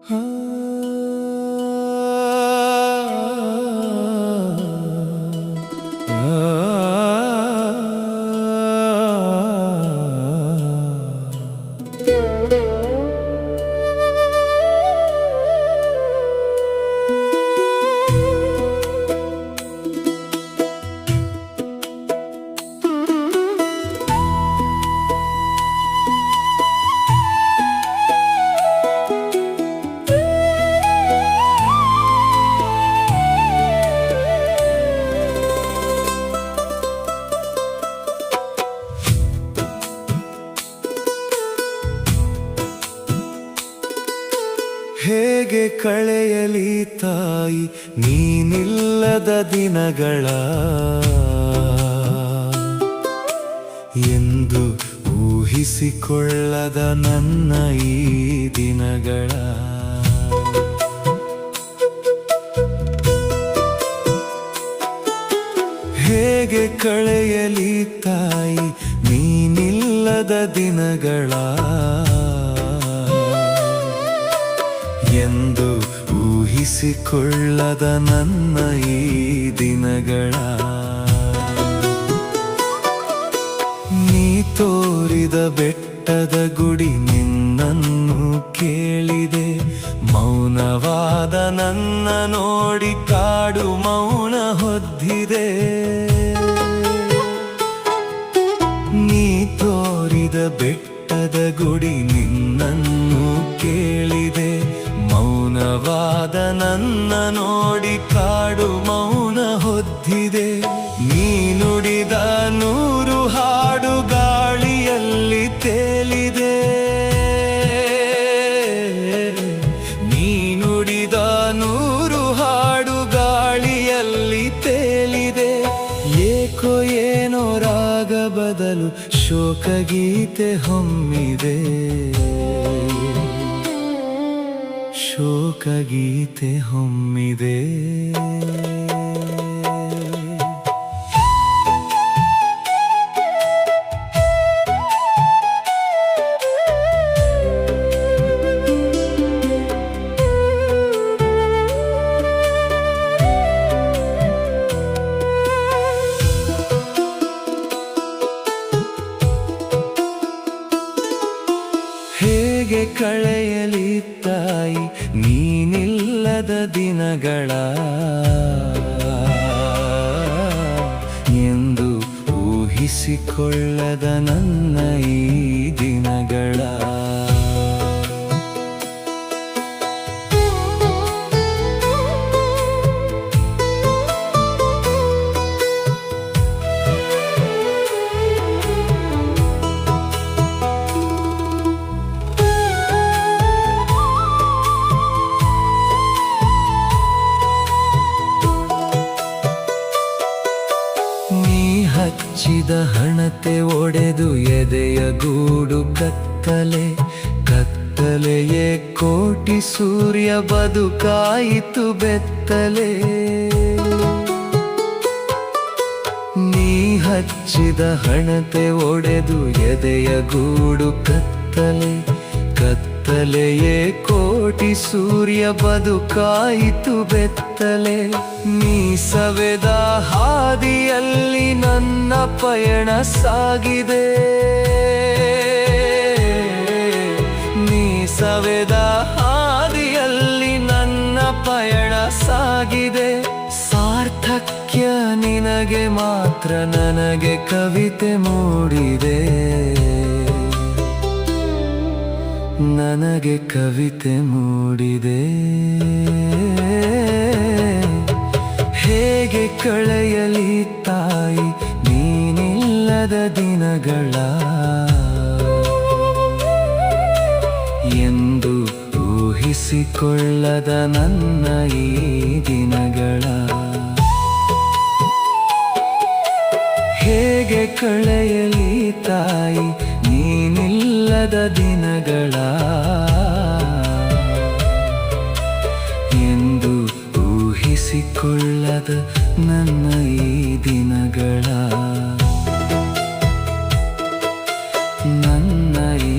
ಆ, ಹೇಗೆ ಕಳೆಯಲಿ ತಾಯಿ ನೀನಿಲ್ಲದ ದಿನಗಳ ಎಂದು ಊಹಿಸಿಕೊಳ್ಳದ ನನ್ನ ಈ ದಿನಗಳ ಹೇಗೆ ಕಳೆಯಲಿ ತಾಯಿ ನೀನಿಲ್ಲದ ದಿನಗಳ ಎಂದು ಊಹಿಸಿಕೊಳ್ಳದ ನನ್ನ ಈ ದಿನಗಳ ನೀ ತೋರಿದ ಬೆಟ್ಟದ ಗುಡಿ ನಿನ್ನನ್ನು ಕೇಳಿದೆ ಮೌನವಾದ ನನ್ನ ನೋಡಿ ಕಾಡು ಮೌನ ಹೊದ್ದಿದೆ ನೀ ತೋರಿದ ಬೆಟ್ಟದ ಗುಡಿ ನಿನ್ನನ್ನು ಕೇಳಿದೆ ಮೌನವಾದ ನನ್ನ ನೋಡಿ ಕಾಡು ಮೌನ ಹೊದ್ದಿದೆ ನೀ ನುಡಿದ ನೂರು ಹಾಡು ಗಾಳಿಯಲ್ಲಿ ತೇಲಿದೆ ನೀ ನುಡಿದ ನೂರು ಹಾಡು ಗಾಳಿಯಲ್ಲಿ ತೇಲಿದೆ ಏಕೋ ಏನೋ ರಾಗ ಬದಲು ಶೋಕಗೀತೆ ಹೊಮ್ಮಿದೆ ಶೋಕಗೀತೆ ಹೊಮ್ಮಿದೆ ಹೇಗೆ ಕಳೆಯಲಿ ತಾಯಿ ನೀನಿಲ್ಲದ ದಿನಗಳ ಎಂದು ಊಹಿಸಿಕೊಳ್ಳದ ನನ್ನ ಈ ದಿನಗಳ ಹಚ್ಚಿದ ಹಣತೆ ಒಡೆದು ಎದೆಯ ಗೂಡು ಕತ್ತಲೆ ಕತ್ತಲೆಯೇ ಕೋಟಿ ಸೂರ್ಯ ಬದುಕಾಯಿತು ಬೆತ್ತಲೆ ನೀ ಹಚ್ಚಿದ ಹಣತೆ ಒಡೆದು ಎದೆಯ ಗೂಡು ಕತ್ತಲೆ ಕತ್ತಲೆಯೇ ಕೋಟಿ ಸೂರ್ಯ ಬದುಕಾಯಿತು ಬೆತ್ತಲೆ ನೀ ಸವೆದ ಹಾದಿಯಲ್ಲಿ ನನ್ನ ಪಯಣ ಸಾಗಿದೆ ನೀ ಸವೆದ ಹಾದಿಯಲ್ಲಿ ನನ್ನ ಪಯಣ ಸಾಗಿದೆ ಸಾರ್ಥಕ್ಯ ನಿನಗೆ ಮಾತ್ರ ನನಗೆ ಕವಿತೆ ಮೂಡಿದೆ ನನಗೆ ಕವಿತೆ ಮೂಡಿದೆ ಹೇಗೆ ಕಳೆಯಲಿ ತಾಯಿ ನೀನಿಲ್ಲದ ದಿನಗಳ ಎಂದು ಊಹಿಸಿಕೊಳ್ಳದ ನನ್ನ ಈ ದಿನಗಳ ಹೇಗೆ ಕಳೆಯಲಿ ತಾಯಿ ನೀನಿಲ್ಲದ ದಿನಗಳ ಎಂದು ಊಹಿಸಿಕೊಳ್ಳದ ನನ್ನ ಈ ದಿನಗಳ ನನ್ನ ಈ